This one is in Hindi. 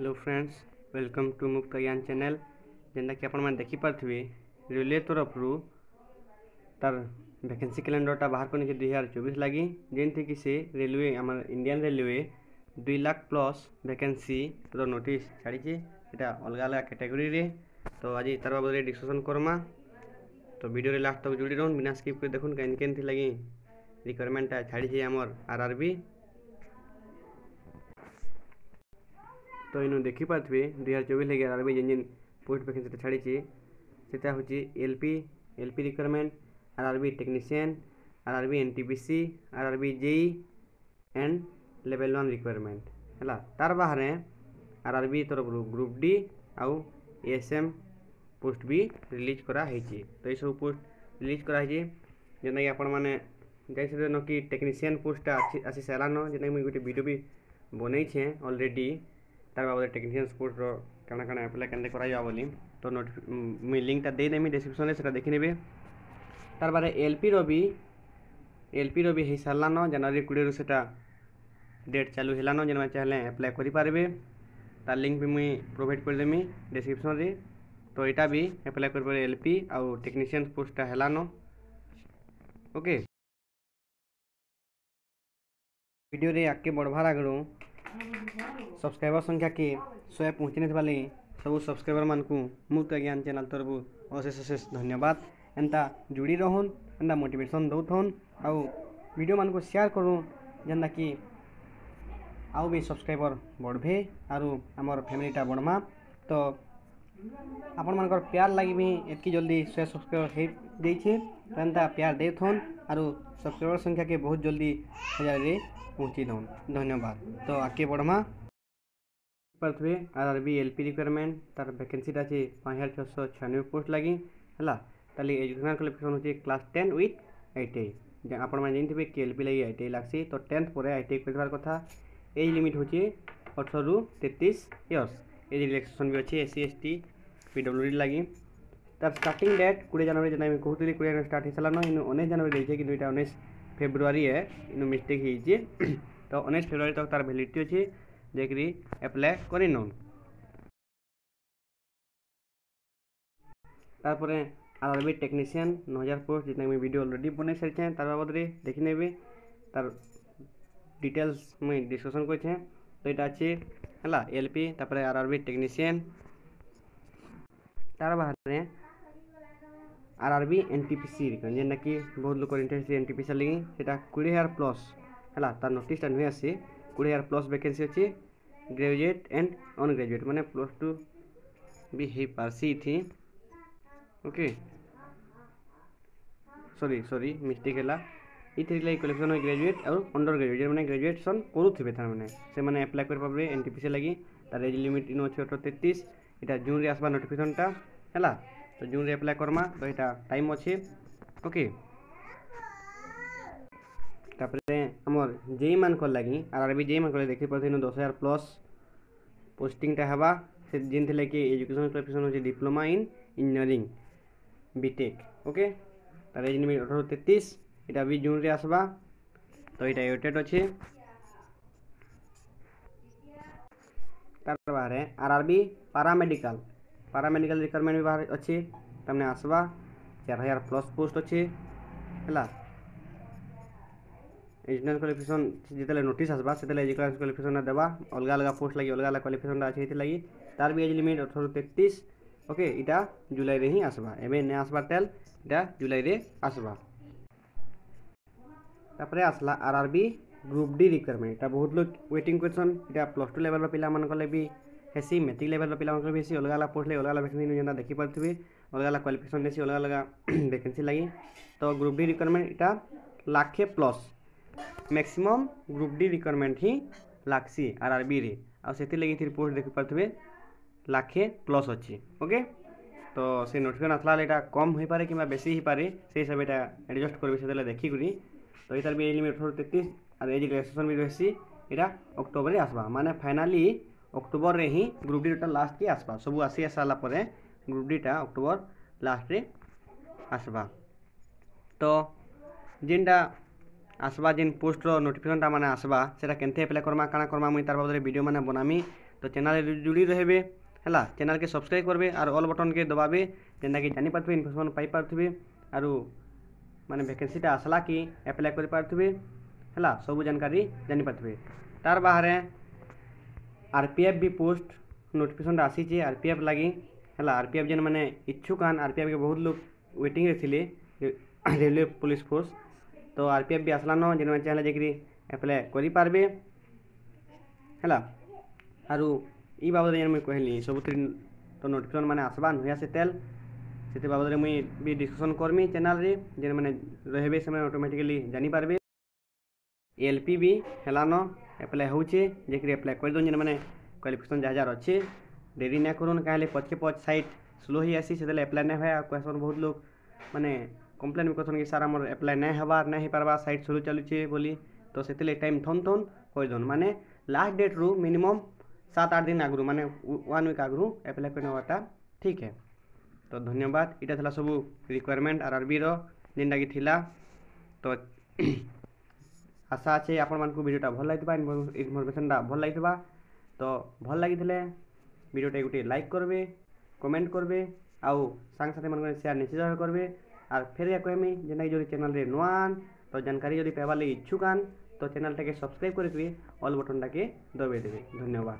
हेलो फ्रेंड्स, वेलकम टू मुक्त ज्ञान चैनल। जेनटा कि आपण देखि पारे रेलवे तरफ तार वैकेंसी कैलेंडरटा बाहर कर 2024 लगी जेनथी कि से रेलवे आम Indian railway 2 lakh plus vacancy रो नोटिस छाड़ी यहाँ अलग अलग कैटेगरी रे। तो आज तार बाबद डिस्कसन करमा। तो वीडियो लास्ट तक जुड़ी रहन बिना स्किप कर देखुन कैन लगी रिक्वायरमेंटा छाड़ी आमर आरआरबी। तो इन देखिपारे 2024 लगे आरआरबी जेन जेन पोस्ट वैकेंसी छाड़ी से हूँ LP requirement, RRB technician, RRB NTPC, RRB JE and level 1 requirement है। तार बाहर आरआरबी तरफ ग्रुप डी आउ एएसएम पोस्ट भी रिलीज कराई। तो ये सब पोस्ट रिलीज कराई जेनटा कि आपण मैंने जाइए न कि टेक्नीशियन पोस्टा आसी सारान जेनटा कि मुझे गोटे वीडियो भी बनई ऑलरेडी तार बाबद टेक्नीशियन पोस्ट काना काना अप्लाई केंदे कराइबा बोली। तो मुझे लिंकटा देदेमी डिस्क्रिप्शन से देखी ने। तार बारे एलपी रो भी हो सारान जनवरी 20 से डेट चालू है जेन चाहे अप्लाई करेंगे। तार लिंक भी मुझे प्रोवाइड करदेमी डिस्क्रिप्शन रे। तो यहाँ भी अप्लाई कर एलपी आउ टेक्नीशियन पोस्टा है ओके। वीडियो रे आगे बढ़वार आगु सब्सक्राइबर संख्या के 100 पहुँचने वाले सब सब्सक्राइबर मान को मुक्त ज्ञान चैनल तरफ अशेष अशेष धन्यवाद। एंता जुड़ी रहन एंता मोटिवेशन दौथन आउ वीडियो मान को शेयर करूँ जेनता कि आउ भी सब्सक्राइबर बढ़े आरु आमर फैमिलीटा बढ़मा। तो आपण मानकर प्यार लगी भी एतकी जल्दी 100 सब्सक्राइबर हो जाइए। तो एंता प्यार देथन आरु सब्सक्राइबर संख्या के बहुत जल्दी 1000 रे पहुँची दौन। धन्यवाद। तो आगे बढ़मा पारे आरआरबी एलपी रिक्वायरमेंट तार वैकेंसी अच्छे 5696 पोस्ट लगी है। ताली एजुकेशनल क्वालिफिकेशन होची क्लास 10 विथ आईटीआई। आपण मैंने जानते कि एलपी लगी आईटीआई लगसी। तो 10th पर आईटीआई कर कथा। एज लिमिट होची 18 ରୁ 33 इयर्स। एज रिलैक्सेशन भी अच्छी एससी एसटी पीडब्ल्यूडी लगी। तार स्टार्टिंग डेट 20 जनवरी जेना कहते 20 जनवरी स्टार्ट हो सारान। इन 19 जनवरी देखिए कि 19 फेब्रुआरी है इन मिस्टेक हो। तो 19 फेब्रुआरी तक तार वैलिडिटी अच्छी जेकि अप्लाई कर तारपर आरआरबी टेक्नीशियन 9000 पोस्ट जितना मैं वीडियो ऑलरेडी बन सारी तार बाबद देखी ने तार डिटेल्स मुझे डिस्कसन कर। तो यहाँ अच्छे है एलपी तापर आरआरबी टेक्नीशियन तार बाहर आरआरबी एनटीपीसी जेनटा कि बहुत लोग इंटरेस्ट एनटीपीसी लगी से 20000 प्लस है। तार नोटिसटा नुहे आसी 20000 प्लस वैकेंसी अच्छी ग्रेजुएट एंड अनग्रेजुएट माने +2 भी हो पारसी थी ओके। सॉरी मिस्टेक है ये क्वालिफिकेशन ग्रेजुएट और अंडर ग्रेजुएट मैंने ग्रेजुएशन करुवे तार मैंने से मैंने अप्लाई कर पारे एनटीपीसी लगी। तार एज लिमिट इन अच्छे 33 यहाँ जून रे आसबा नोटिफिकेशनटा है। तो जून रे अप्लाई करमा। तो यहाँ टाइम अच्छे ओके। तापर आमर जेई मान लगी आरआरबी जेई मान देखी पारे 10000 प्लस पोस्टिंगटा हवा से जिन थे कि एजुकेशन क्वालिफिकेशन होची diploma in engineering BTech okay. तार एज लिमिट 18 ରୁ 33 यहाँ भी जून रे आसबा। तो यहाँ एटेड अच्छे। तार बाहर आरआरबी पारामेडिकल रिक्वायरमेंट भी बाहर अच्छे तमने आसबा 4000 प्लस पोस्ट अच्छे है। एजुकेशनल क्वालिफिकेशन जिते नोटिस आसबा से एजुकेशनल क्वालिफिकेशन देवा अलग अलग पोस्ट लगी अलग अलग क्वालिफिकेशन अच्छे लगी। तार भी एज लिमिट 18 ରୁ 33 ओके। इटा जुलाई रे ही आसबा एवं नहीं आसबा टेल इटा जुलाई रे आसबा। तापर आसला आरआरबी ग्रुप डी रिक्वायरमेंट इटा बहुत लोग वेटिंग क्वेश्चन इटा +2 लेवल पिला मानक भी हेसी मैट्रिक लेवल पिला मानक भी हेसी अलग अलग पोस्ट लगी अलग अलग वैकेंसी जेना देखि पारे अलग अलग क्वालिफिकेशन देसी अलग अलग वैकेंसी लगी। तो ग्रुप डी रिक्वायरमेंट इटा लाखे plus maximum group D requirement ही लागसी आरआरबी रे आ से लगी पोस्ट देखि पारे लाखे प्लस अच्छी ओके। तो से नोटिफिकेशन आसला यहाँ कम हो पारे कि बेसी ही पारे से हिसाब से एडजस्ट करेंगे से देखिकी। तो ये भी एज लिमिट 18 ରୁ 33 और एज रिलैक्सेशन भी रही यहाँ अक्टोबर आसबा माने फाइनाली अक्टोबर रे ही ग्रुप डी लास्ट की आसबा सब आसी सारा ग्रुप डीटा अक्टोबर लास्ट रे आसबा। तो जेनटा आसबा जेन पोस्ट नोटिफिकेशनटा माने आसबा सेटा केनते अप्लाई करमा काना करमा मुई तार बाबद वीडियो माने बनामी। तो चैनल जुड़ी रहे है चैनल के सब्सक्राइब करेंगे और ऑल बटन के दबावे जेनटा कि जानीपारे इनफर्मेशन पाइपे आर माने वैकेंसीटा आसला कि एप्लाय करें है सब जानकारी जानीपारे तार बाहर आरपीएफ भी पोस्ट नोटिफिकेशन आसी आरपीएफ लगी है आरपीएफ जेन मैंने इच्छुक आरपीएफ के बहुत लोग वेटिंग रे थिले रेलवे पुलिस फोर्स तो आरपीएफ भी आसलान जेन मैंने चाहे जाकि एप्लाय करें है आरु ई बाबद जेन मुझे कहली सब तो नोटिफिकेशन मैंने आसबा नुआ से तेल से बाबद मुई भी डिस्कसन करमी चैनल रे जेन मैंने रहे से ऑटोमेटिकली जानीपारे एलपी भी हेलान एप्लाय होचे जेकि एप्लाय कर दो जेन मैंने क्वालिफिकेशन जहाँ जहाँ अच्छे देरी ना करूँ कहें पचे पच साइट स्लो ही आसी से एप्लाय नहीं हुआ कहसन बहुत लोग माने कम्प्लेन भी कहसन कि सार आम एप्लाय नहीं हबार नहीं पार्बा साइट स्लो चलुचे बोली तो से टाइम थन थन कर दन माने लास्ट डेट रू मिनिमम 7-8 दिन आगु माने 1 वीक आगु एप्लाय करवाटा ठीक है। तो धन्यवाद इटा थला सब रिक्वायरमेंट आरआरबी रो जेनटा कि थिला तो आशा अच्छे आपण मानकु वीडियोटा भल लागिबा इनफॉरमेशनटा भल लागिबा तो भल लागिथिले वीडियोटा गोटे लाइक करबे कमेंट करबे आउ सांग साथी मन शेयर निश्चित भाव करबे और फिर या कहमी जेना जो चैनल रे नुआन तो जानकारी जदि पाइबार लगे इच्छुक तो चैनल टाके सब्सक्राइब करके ऑल बटन टाके दबाई देवे। धन्यवाद।